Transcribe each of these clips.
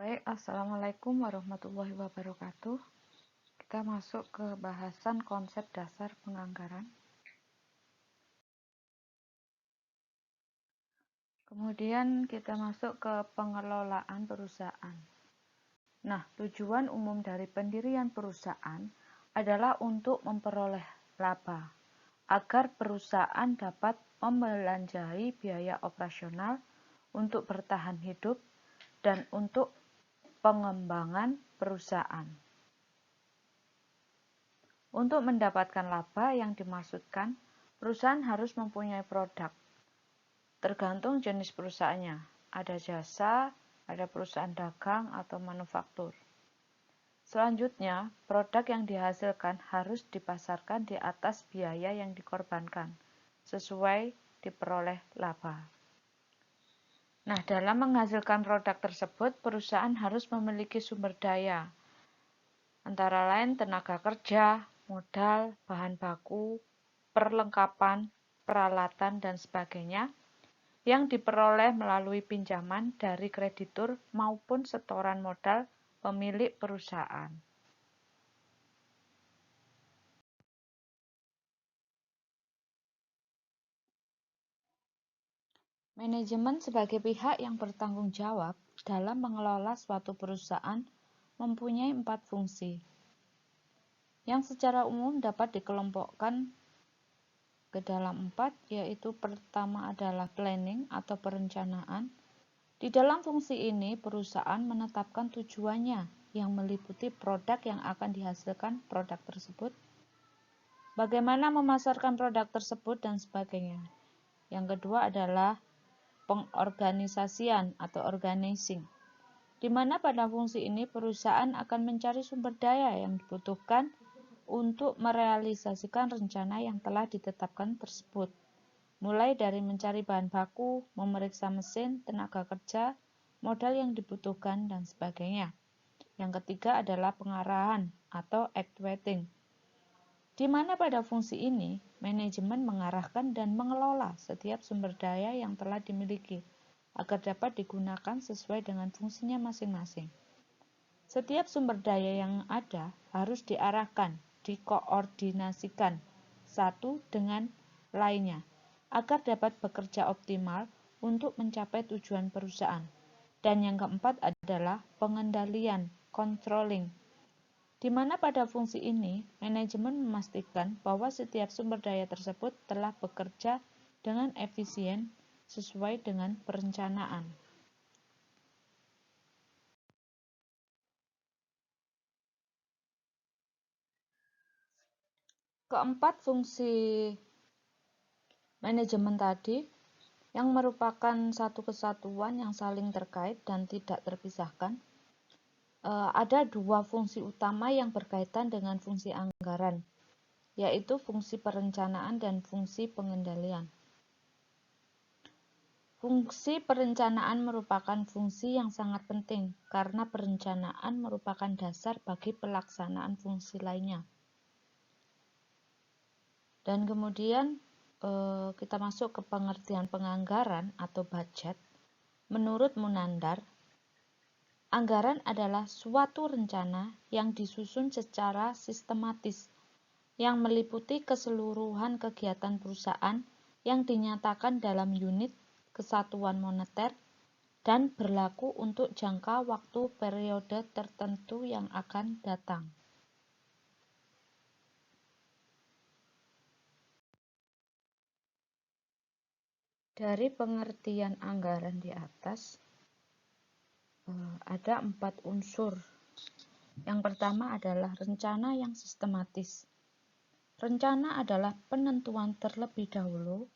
Baik, Assalamualaikum warahmatullahi wabarakatuh. Kita masuk ke bahasan konsep dasar penganggaran. Kemudian kita masuk ke pengelolaan perusahaan. Nah, tujuan umum dari pendirian perusahaan adalah untuk memperoleh laba, agar perusahaan dapat membelanjai biaya operasional untuk bertahan hidup dan untuk pengembangan perusahaan. Untuk mendapatkan laba yang dimaksudkan, perusahaan harus mempunyai produk. Tergantung jenis perusahaannya. Ada jasa, ada perusahaan dagang atau manufaktur. Selanjutnya, produk yang dihasilkan harus dipasarkan di atas biaya yang dikorbankan, sesuai diperoleh laba. Nah, dalam menghasilkan produk tersebut, perusahaan harus memiliki sumber daya, antara lain tenaga kerja, modal, bahan baku, perlengkapan, peralatan, dan sebagainya yang diperoleh melalui pinjaman dari kreditur maupun setoran modal pemilik perusahaan. Manajemen sebagai pihak yang bertanggung jawab dalam mengelola suatu perusahaan mempunyai 4 fungsi, yang secara umum dapat dikelompokkan ke dalam 4, yaitu pertama adalah planning atau perencanaan. Di dalam fungsi ini, perusahaan menetapkan tujuannya yang meliputi produk yang akan dihasilkan produk tersebut, bagaimana memasarkan produk tersebut, dan sebagainya. Yang kedua adalah pengorganisasian atau organizing, di mana pada fungsi ini perusahaan akan mencari sumber daya yang dibutuhkan untuk merealisasikan rencana yang telah ditetapkan tersebut, mulai dari mencari bahan baku, memeriksa mesin, tenaga kerja, modal yang dibutuhkan, dan sebagainya. Yang ketiga adalah pengarahan atau actuating, di mana pada fungsi ini manajemen mengarahkan dan mengelola setiap sumber daya yang telah dimiliki agar dapat digunakan sesuai dengan fungsinya masing-masing. Setiap sumber daya yang ada harus diarahkan, dikoordinasikan satu dengan lainnya agar dapat bekerja optimal untuk mencapai tujuan perusahaan. Dan yang keempat adalah pengendalian, controlling, di mana pada fungsi ini manajemen memastikan bahwa setiap sumber daya tersebut telah bekerja dengan efisien sesuai dengan perencanaan. Keempat fungsi manajemen tadi, yang merupakan satu kesatuan yang saling terkait dan tidak terpisahkan, ada 2 fungsi utama yang berkaitan dengan fungsi anggaran, yaitu fungsi perencanaan dan fungsi pengendalian. Fungsi perencanaan merupakan fungsi yang sangat penting karena perencanaan merupakan dasar bagi pelaksanaan fungsi lainnya. Dan kemudian kita masuk ke pengertian penganggaran atau budget. Menurut Munandar, anggaran adalah suatu rencana yang disusun secara sistematis yang meliputi keseluruhan kegiatan perusahaan yang dinyatakan dalam unit kesatuan moneter dan berlaku untuk jangka waktu periode tertentu yang akan datang. Dari pengertian anggaran di atas, ada 4 unsur. Yang pertama adalah rencana yang sistematis. Rencana adalah penentuan terlebih dahulu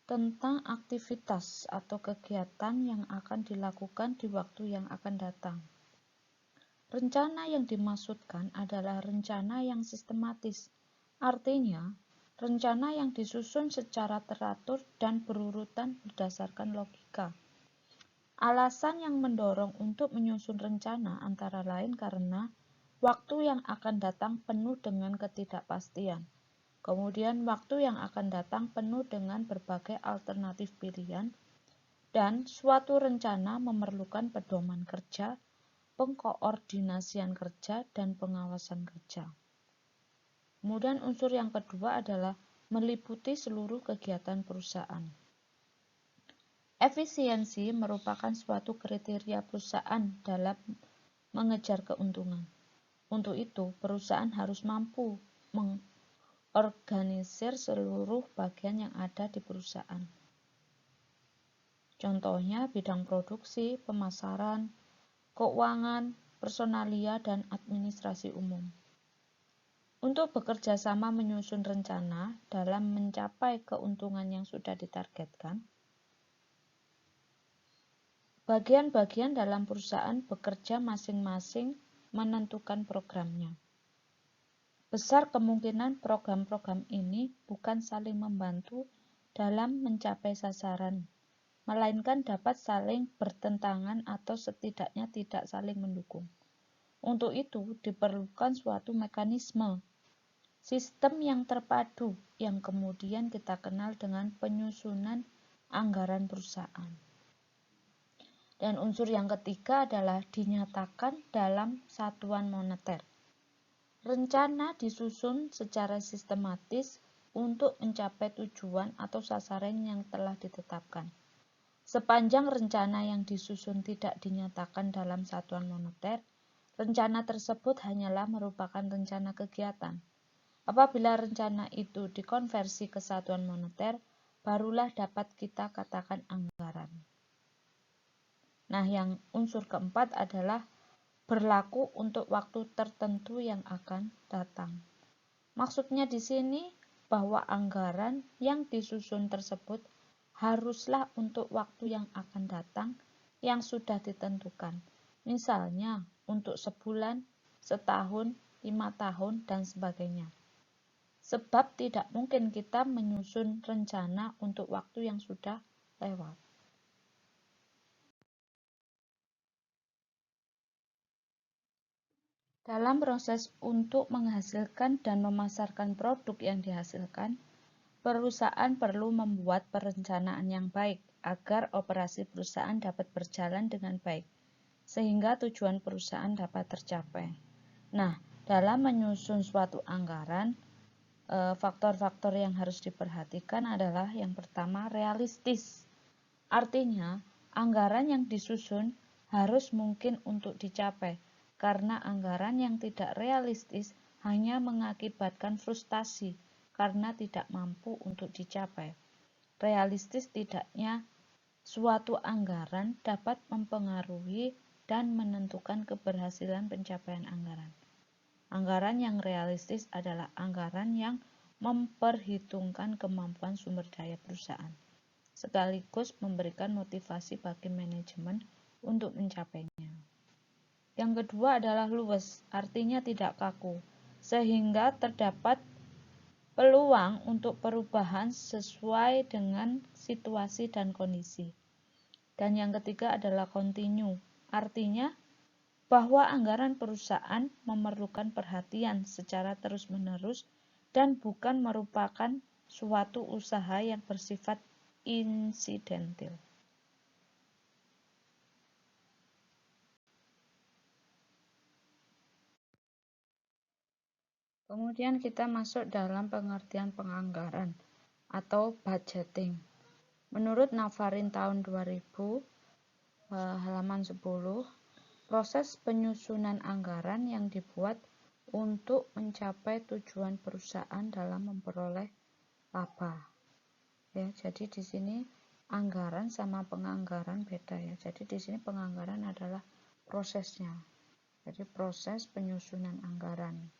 tentang aktivitas atau kegiatan yang akan dilakukan di waktu yang akan datang. Rencana yang dimaksudkan adalah rencana yang sistematis, artinya rencana yang disusun secara teratur dan berurutan berdasarkan logika. Alasan yang mendorong untuk menyusun rencana antara lain karena waktu yang akan datang penuh dengan ketidakpastian. Kemudian waktu yang akan datang penuh dengan berbagai alternatif pilihan, dan suatu rencana memerlukan pedoman kerja pengkoordinasian kerja, dan pengawasan kerja. Kemudian unsur yang kedua adalah meliputi seluruh kegiatan perusahaan. Efisiensi merupakan suatu kriteria perusahaan dalam mengejar keuntungan. Untuk itu, perusahaan harus mampu mengorganisir seluruh bagian yang ada di perusahaan. Contohnya bidang produksi, pemasaran, keuangan, personalia, dan administrasi umum. Untuk bekerja sama menyusun rencana dalam mencapai keuntungan yang sudah ditargetkan, bagian-bagian dalam perusahaan bekerja masing-masing menentukan programnya. Besar kemungkinan program-program ini bukan saling membantu dalam mencapai sasaran, melainkan dapat saling bertentangan atau setidaknya tidak saling mendukung. Untuk itu, diperlukan suatu mekanisme, sistem yang terpadu yang kemudian kita kenal dengan penyusunan anggaran perusahaan. Dan unsur yang ketiga adalah dinyatakan dalam satuan moneter. Rencana disusun secara sistematis untuk mencapai tujuan atau sasaran yang telah ditetapkan. Sepanjang rencana yang disusun tidak dinyatakan dalam satuan moneter, rencana tersebut hanyalah merupakan rencana kegiatan. Apabila rencana itu dikonversi ke satuan moneter, barulah dapat kita katakan anggaran. Nah, yang unsur keempat adalah berlaku untuk waktu tertentu yang akan datang. Maksudnya di sini bahwa anggaran yang disusun tersebut haruslah untuk waktu yang akan datang yang sudah ditentukan. Misalnya untuk sebulan, setahun, 5 tahun, dan sebagainya. Sebab tidak mungkin kita menyusun rencana untuk waktu yang sudah lewat. Dalam proses untuk menghasilkan dan memasarkan produk yang dihasilkan, perusahaan perlu membuat perencanaan yang baik agar operasi perusahaan dapat berjalan dengan baik, sehingga tujuan perusahaan dapat tercapai. Nah, dalam menyusun suatu anggaran, faktor-faktor yang harus diperhatikan adalah yang pertama, realistis. Artinya, anggaran yang disusun harus mungkin untuk dicapai, karena anggaran yang tidak realistis hanya mengakibatkan frustasi karena tidak mampu untuk dicapai. Realistis tidaknya suatu anggaran dapat mempengaruhi dan menentukan keberhasilan pencapaian anggaran. Anggaran yang realistis adalah anggaran yang memperhitungkan kemampuan sumber daya perusahaan, sekaligus memberikan motivasi bagi manajemen untuk mencapainya. Yang kedua adalah luwes, artinya tidak kaku, sehingga terdapat peluang untuk perubahan sesuai dengan situasi dan kondisi. Dan yang ketiga adalah kontinu, artinya bahwa anggaran perusahaan memerlukan perhatian secara terus-menerus dan bukan merupakan suatu usaha yang bersifat insidental. Kemudian kita masuk dalam pengertian penganggaran atau budgeting. Menurut Navarin tahun 2000, halaman 10, proses penyusunan anggaran yang dibuat untuk mencapai tujuan perusahaan dalam memperoleh laba. Ya, jadi di sini anggaran sama penganggaran beda ya. Jadi di sini penganggaran adalah prosesnya. Jadi proses penyusunan anggaran.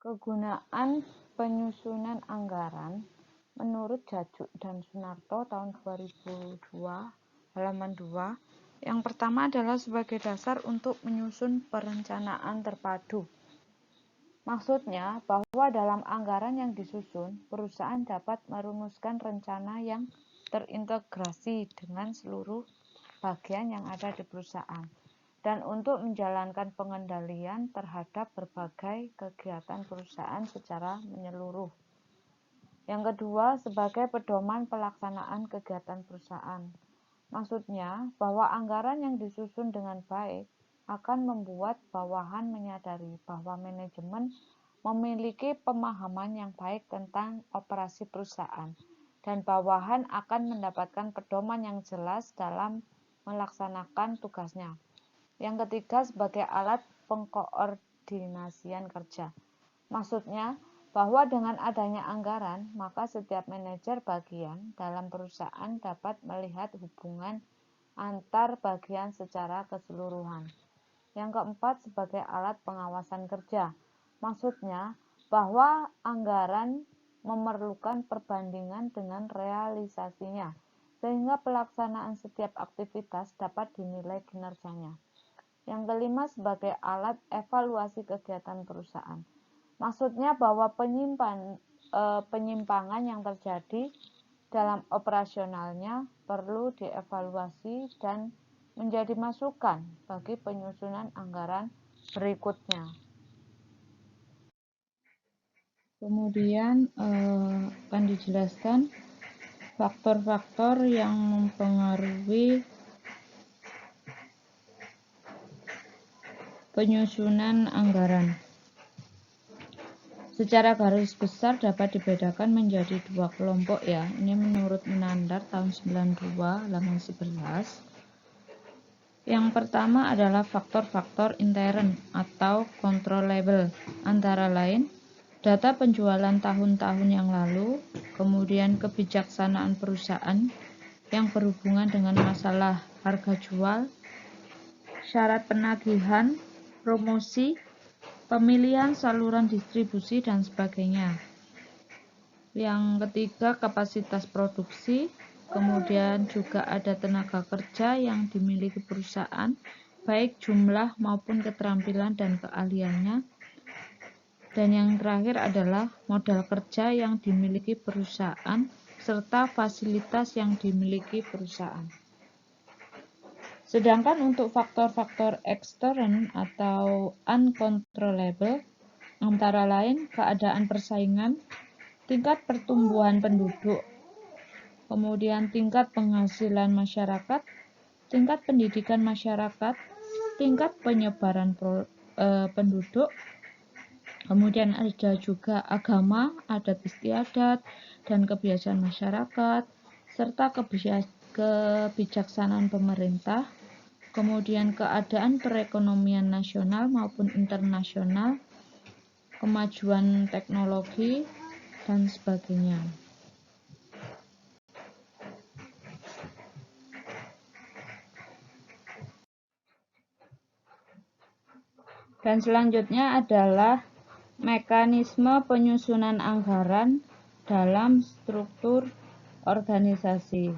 Kegunaan penyusunan anggaran menurut Jajuk dan Sunarto tahun 2002 halaman 2, yang pertama adalah sebagai dasar untuk menyusun perencanaan terpadu. Maksudnya bahwa dalam anggaran yang disusun, perusahaan dapat merumuskan rencana yang terintegrasi dengan seluruh bagian yang ada di perusahaan, dan untuk menjalankan pengendalian terhadap berbagai kegiatan perusahaan secara menyeluruh. Yang kedua, sebagai pedoman pelaksanaan kegiatan perusahaan. Maksudnya bahwa anggaran yang disusun dengan baik akan membuat bawahan menyadari bahwa manajemen memiliki pemahaman yang baik tentang operasi perusahaan, dan bawahan akan mendapatkan pedoman yang jelas dalam melaksanakan tugasnya. Yang ketiga, sebagai alat pengkoordinasian kerja. Maksudnya bahwa dengan adanya anggaran, maka setiap manajer bagian dalam perusahaan dapat melihat hubungan antar bagian secara keseluruhan. Yang keempat, sebagai alat pengawasan kerja. Maksudnya bahwa anggaran memerlukan perbandingan dengan realisasinya, sehingga pelaksanaan setiap aktivitas dapat dinilai kinerjanya. Yang kelima, sebagai alat evaluasi kegiatan perusahaan. Maksudnya bahwa penyimpangan yang terjadi dalam operasionalnya perlu dievaluasi dan menjadi masukan bagi penyusunan anggaran berikutnya. Kemudian akan dijelaskan faktor-faktor yang mempengaruhi penyusunan anggaran. Secara garis besar dapat dibedakan menjadi dua kelompok ya. Ini menurut Menandar tahun 92 halaman 11. Yang pertama adalah faktor-faktor intern atau controllable, antara lain data penjualan tahun-tahun yang lalu, kemudian kebijaksanaan perusahaan yang berhubungan dengan masalah harga jual, syarat penagihan, promosi, pemilihan saluran distribusi, dan sebagainya. Yang ketiga, kapasitas produksi, kemudian juga ada tenaga kerja yang dimiliki perusahaan, baik jumlah maupun keterampilan dan keahliannya. Dan yang terakhir adalah modal kerja yang dimiliki perusahaan, serta fasilitas yang dimiliki perusahaan. Sedangkan untuk faktor-faktor ekstern atau uncontrollable, antara lain keadaan persaingan, tingkat pertumbuhan penduduk, kemudian tingkat penghasilan masyarakat, tingkat pendidikan masyarakat, tingkat penyebaran penduduk, kemudian ada juga agama, adat istiadat, dan kebiasaan masyarakat, serta kebijaksanaan pemerintah, kemudian keadaan perekonomian nasional maupun internasional, kemajuan teknologi, dan sebagainya. Dan selanjutnya adalah mekanisme penyusunan anggaran dalam struktur organisasi.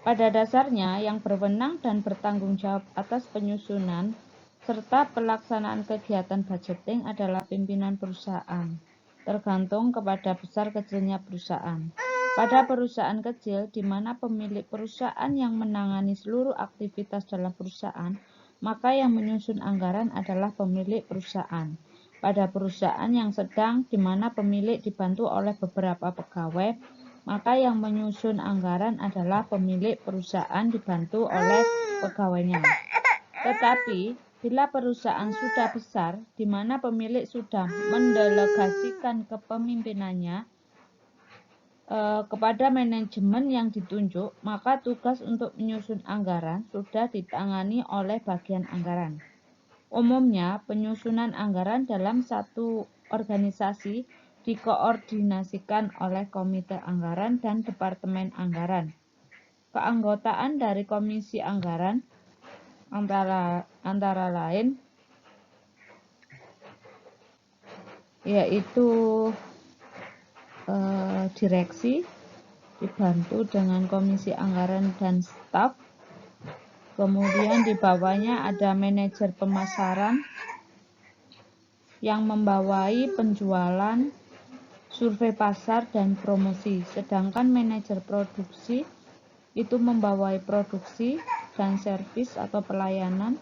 Pada dasarnya, yang berwenang dan bertanggung jawab atas penyusunan serta pelaksanaan kegiatan budgeting adalah pimpinan perusahaan, tergantung kepada besar kecilnya perusahaan. Pada perusahaan kecil, di mana pemilik perusahaan yang menangani seluruh aktivitas dalam perusahaan, maka yang menyusun anggaran adalah pemilik perusahaan. Pada perusahaan yang sedang, di mana pemilik dibantu oleh beberapa pegawai, maka yang menyusun anggaran adalah pemilik perusahaan dibantu oleh pegawainya. Tetapi, bila perusahaan sudah besar, di mana pemilik sudah mendelegasikan kepemimpinannya kepada manajemen yang ditunjuk, maka tugas untuk menyusun anggaran sudah ditangani oleh bagian anggaran. Umumnya, penyusunan anggaran dalam satu organisasi dikoordinasikan oleh Komite Anggaran dan Departemen Anggaran. Keanggotaan dari Komisi Anggaran antara lain yaitu direksi, dibantu dengan Komisi Anggaran dan staf. Kemudian di bawahnya ada manajer pemasaran yang membawai penjualan, survei pasar, dan promosi. Sedangkan manajer produksi itu membawai produksi dan servis atau pelayanan.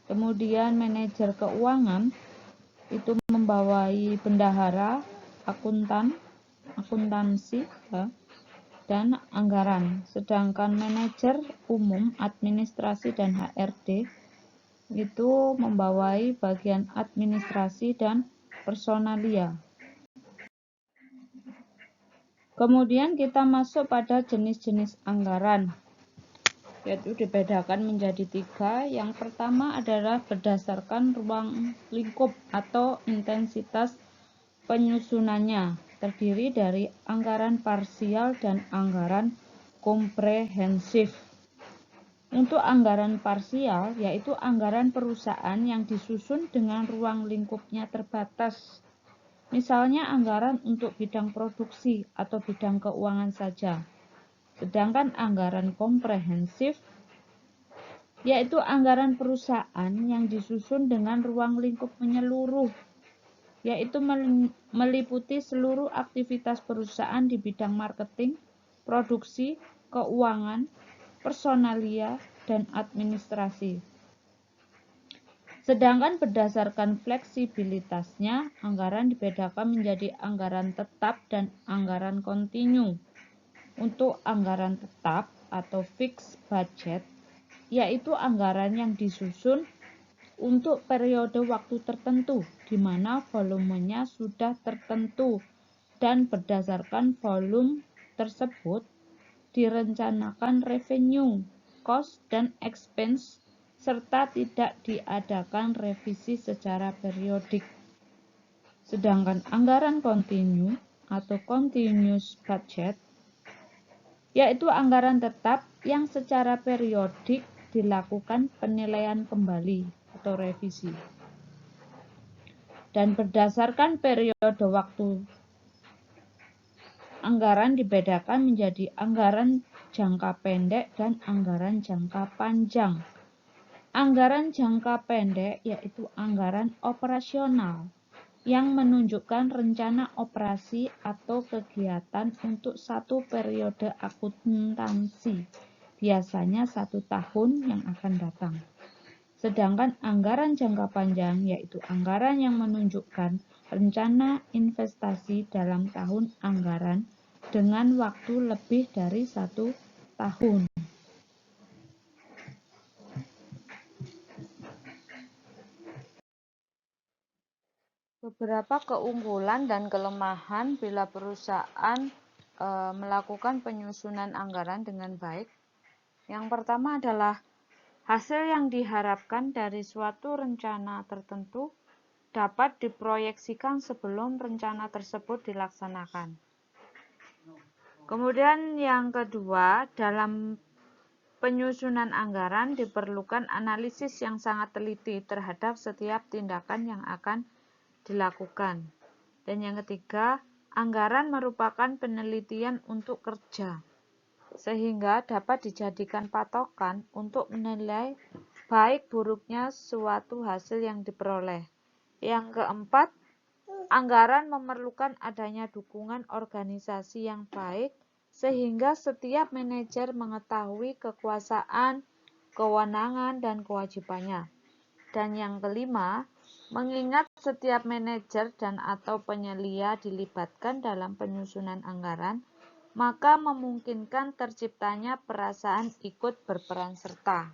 Kemudian manajer keuangan itu membawai bendahara, akuntansi, ya. dan anggaran. Sedangkan manajer umum, administrasi, dan HRD itu membawai bagian administrasi dan personalia. Kemudian kita masuk pada jenis-jenis anggaran, yaitu dibedakan menjadi 3. Yang pertama adalah berdasarkan ruang lingkup atau intensitas penyusunannya, terdiri dari anggaran parsial dan anggaran komprehensif. Untuk anggaran parsial, yaitu anggaran perusahaan yang disusun dengan ruang lingkupnya terbatas. Misalnya anggaran untuk bidang produksi atau bidang keuangan saja. Sedangkan anggaran komprehensif yaitu anggaran perusahaan yang disusun dengan ruang lingkup menyeluruh, yaitu meliputi seluruh aktivitas perusahaan di bidang marketing, produksi, keuangan, personalia, dan administrasi. Sedangkan berdasarkan fleksibilitasnya, anggaran dibedakan menjadi anggaran tetap dan anggaran kontinu. Untuk anggaran tetap atau fixed budget, yaitu anggaran yang disusun untuk periode waktu tertentu, di mana volumenya sudah tertentu, dan berdasarkan volume tersebut direncanakan revenue, cost, dan expense, serta tidak diadakan revisi secara periodik. Sedangkan anggaran kontinu atau continuous budget yaitu anggaran tetap yang secara periodik dilakukan penilaian kembali atau revisi. Dan berdasarkan periode waktu, anggaran dibedakan menjadi anggaran jangka pendek dan anggaran jangka panjang. Anggaran jangka pendek yaitu anggaran operasional yang menunjukkan rencana operasi atau kegiatan untuk satu periode akuntansi, biasanya 1 tahun yang akan datang. Sedangkan anggaran jangka panjang yaitu anggaran yang menunjukkan rencana investasi dalam tahun anggaran dengan waktu lebih dari 1 tahun. Beberapa keunggulan dan kelemahan bila perusahaan melakukan penyusunan anggaran dengan baik. Yang pertama adalah hasil yang diharapkan dari suatu rencana tertentu dapat diproyeksikan sebelum rencana tersebut dilaksanakan. Kemudian yang kedua, dalam penyusunan anggaran diperlukan analisis yang sangat teliti terhadap setiap tindakan yang akan dilakukan. Dan yang ketiga, anggaran merupakan penelitian untuk kerja, sehingga dapat dijadikan patokan untuk menilai baik buruknya suatu hasil yang diperoleh. Yang keempat, anggaran memerlukan adanya dukungan organisasi yang baik, sehingga setiap manajer mengetahui kekuasaan, kewenangan, dan kewajibannya. Dan yang kelima, mengingat setiap manajer dan atau penyelia dilibatkan dalam penyusunan anggaran, maka memungkinkan terciptanya perasaan ikut berperan serta.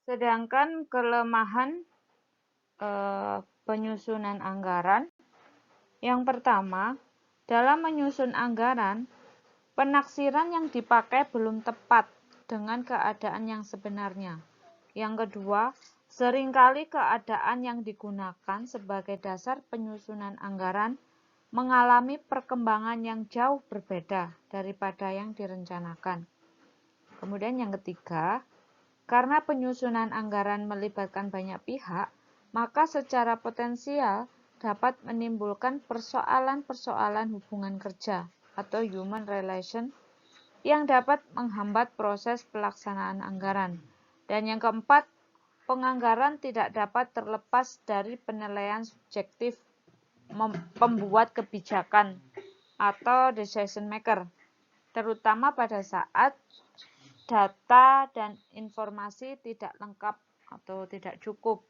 Sedangkan kelemahan penyusunan anggaran, yang pertama, dalam menyusun anggaran, penaksiran yang dipakai belum tepat dengan keadaan yang sebenarnya. Yang kedua, seringkali keadaan yang digunakan sebagai dasar penyusunan anggaran mengalami perkembangan yang jauh berbeda daripada yang direncanakan. Kemudian yang ketiga, karena penyusunan anggaran melibatkan banyak pihak, maka secara potensial dapat menimbulkan persoalan-persoalan hubungan kerja atau human relation yang dapat menghambat proses pelaksanaan anggaran. Dan yang keempat, penganggaran tidak dapat terlepas dari penilaian subjektif pembuat kebijakan atau decision maker, terutama pada saat data dan informasi tidak lengkap atau tidak cukup